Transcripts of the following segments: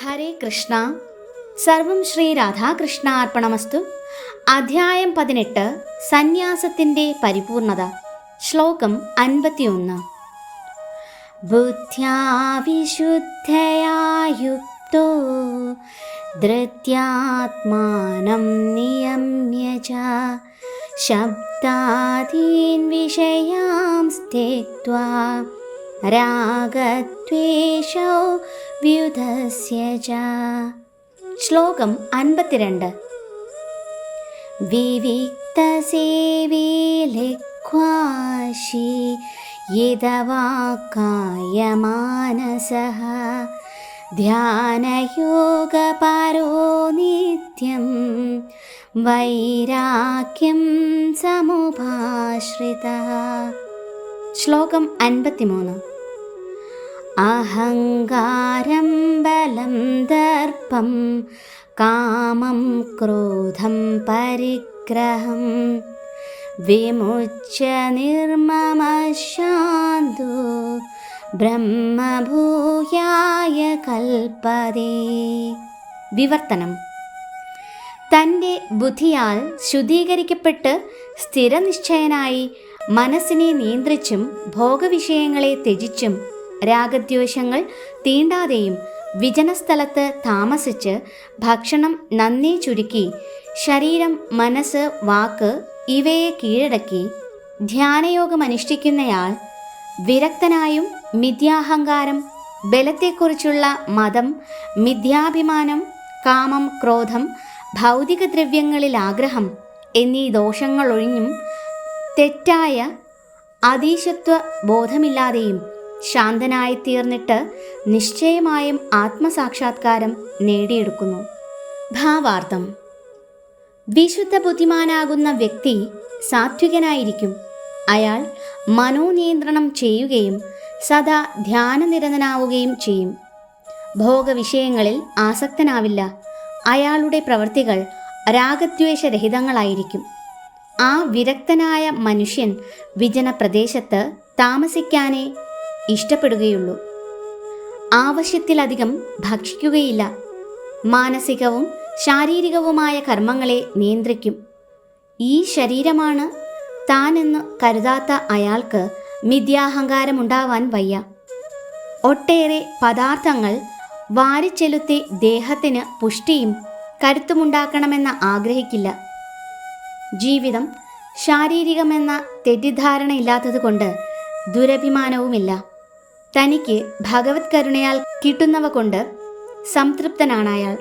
ഹരേ കൃഷ്ണ. സർവം ശ്രീ രാധാകൃഷ്ണാർപ്പണമസ്തു. അധ്യായം 18 സന്യാസത്തിൻ്റെ പരിപൂർണത. ശ്ലോകം 51. ബുദ്ധ്യാ വിശുദ്ധയാ യുക്തോ ധൃത്യാത്മാനം നിയമ്യ ച ശബ്ദാദീൻ വിഷയാംസ് ത്യക്ത്വാ രാഗദ്വേഷൗ വ്യുധസ്യ ച. ശ്ലോകം 52. വിവിക്തസേവേ ലിഖ്വാശി യദവാക്കായ മാനസഃ ധ്യാനയോഗപരോ നിത്യം വൈരാഗ്യം സമുപാശ്രിതഃ. ശ്ലോകം 53. അഹങ്കാരം ബലം ദർപ്പം കാമം ക്രോധം പരിഗ്രഹം വിമുച്യ നിർമ്മമശാന്തോ ബ്രഹ്മഭൂയായ കൽപ്പതേ. വിവർത്തനം. തൻ്റെ ബുദ്ധിയാൽ ശുദ്ധീകരിക്കപ്പെട്ട് സ്ഥിരനിശ്ചയനായി മനസ്സിനെ നിയന്ത്രിച്ചും ഭോഗവിഷയങ്ങളെ ത്യജിച്ചും രാഗദ്വേഷങ്ങൾ തീണ്ടാതെയും വിജനസ്ഥലത്ത് താമസിച്ച് ഭക്ഷണം നന്നേ ചുരുക്കി ശരീരം, മനസ്സ്, വാക്ക് ഇവയെ കീഴടക്കി ധ്യാനയോഗമനുഷ്ഠിക്കുന്നയാൾ വിരക്തനായും മിഥ്യാഹങ്കാരം, ബലത്തെക്കുറിച്ചുള്ള മതം, മിഥ്യാഭിമാനം, കാമം, ക്രോധം, ഭൗതിക ദ്രവ്യങ്ങളിൽ ആഗ്രഹം എന്നീ ദോഷങ്ങളൊഴിഞ്ഞും തെറ്റായ അതീശത്വ ബോധമില്ലാതെയും ശാന്തനായിത്തീർന്നിട്ട് നിശ്ചയമായും ആത്മസാക്ഷാത്കാരം നേടിയെടുക്കുന്നു. ഭാവാർത്ഥം. വിശുദ്ധ ബുദ്ധിമാനാകുന്ന വ്യക്തി സാത്വികനായിരിക്കും. അയാൾ മനോനിയന്ത്രണം ചെയ്യുകയും സദാ ധ്യാനനിരതനാവുകയും ചെയ്യും. ഭോഗവിഷയങ്ങളിൽ ആസക്തനാവില്ല. അയാളുടെ പ്രവൃത്തികൾ രാഗദ്വേഷരഹിതങ്ങളായിരിക്കും. ആ വിരക്തനായ മനുഷ്യൻ വിജന പ്രദേശത്ത് താമസിക്കാനേ ഇഷ്ടപ്പെടുകയുള്ളൂ. ആവശ്യത്തിലധികം ഭക്ഷിക്കുകയില്ല. മാനസികവും ശാരീരികവുമായ കർമ്മങ്ങളെ നിയന്ത്രിക്കും. ഈ ശരീരമാണ് താനെന്ന് കരുതാത്ത അയാൾക്ക് മിഥ്യാഹങ്കാരമുണ്ടാവാൻ വയ്യ. ഒട്ടേറെ പദാർത്ഥങ്ങൾ വാരിച്ചെലുത്തി ദേഹത്തിന് പുഷ്ടിയും കരുത്തുമുണ്ടാക്കണമെന്ന് ആഗ്രഹിക്കില്ല. ജീവിതം ശാരീരികമെന്ന തെറ്റിദ്ധാരണയില്ലാത്തതുകൊണ്ട് ദുരഭിമാനവുമില്ല. തനിക്ക് ഭഗവത് കരുണയാൽ കിട്ടുന്നവ കൊണ്ട് സംതൃപ്തനാണ് അയാൾ.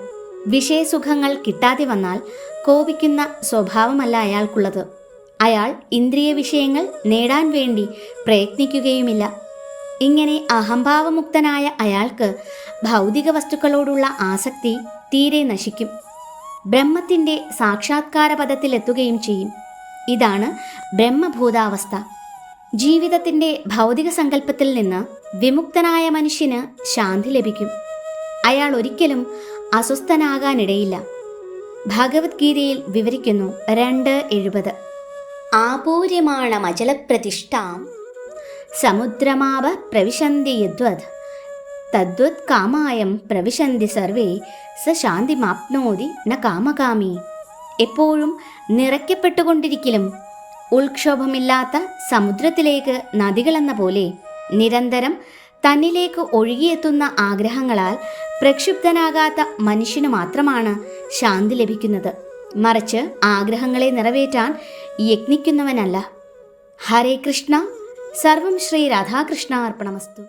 വിഷയസുഖങ്ങൾ കിട്ടാതെ വന്നാൽ കോപിക്കുന്ന സ്വഭാവമല്ല അയാൾക്കുള്ളത്. അയാൾ ഇന്ദ്രിയ വിഷയങ്ങൾ നേടാൻ വേണ്ടി പ്രയത്നിക്കുകയുമില്ല. ഇങ്ങനെ അഹംഭാവമുക്തനായ അയാൾക്ക് ഭൗതിക വസ്തുക്കളോടുള്ള ആസക്തി തീരെ നശിക്കും. ബ്രഹ്മത്തിൻ്റെ സാക്ഷാത്കാര പദത്തിലെത്തുകയും ചെയ്യും. ഇതാണ് ബ്രഹ്മഭൂതാവസ്ഥ. ജീവിതത്തിൻ്റെ ഭൗതിക സങ്കല്പത്തിൽ നിന്ന് വിമുക്തനായ മനുഷ്യന് ശാന്തി ലഭിക്കും. അയാൾ ഒരിക്കലും അസ്വസ്ഥനാകാനിടയില്ല. ഭഗവത്ഗീതയിൽ വിവരിക്കുന്നു 2:70. ആപൂര്യമാണമചലപ്രതിഷ്ഠാം സമുദ്രമാവ പ്രവിശന്തി യദ്വത് തദ്വത് കാമായം പ്രവിശന്തി സർവേ സ ശാന്തിമാപ്നോതി ന കാമകാമി. എപ്പോഴും നിറയ്ക്കപ്പെട്ടുകൊണ്ടിരിക്കലും ഉൾക്ഷോഭമില്ലാത്ത സമുദ്രത്തിലേക്ക് നദികളെന്ന പോലെ നിരന്തരം തന്നിലേക്ക് ഒഴുകിയെത്തുന്ന ആഗ്രഹങ്ങളാൽ പ്രക്ഷുബ്ധനാകാത്ത മനുഷ്യന് മാത്രമാണ് ശാന്തി ലഭിക്കുന്നത്. മറിച്ച് ആഗ്രഹങ്ങളെ നിറവേറ്റാൻ യത്നിക്കുന്നവനല്ല. ഹരേ കൃഷ്ണ. സർവം ശ്രീ രാധാകൃഷ്ണാർപ്പണമസ്തു.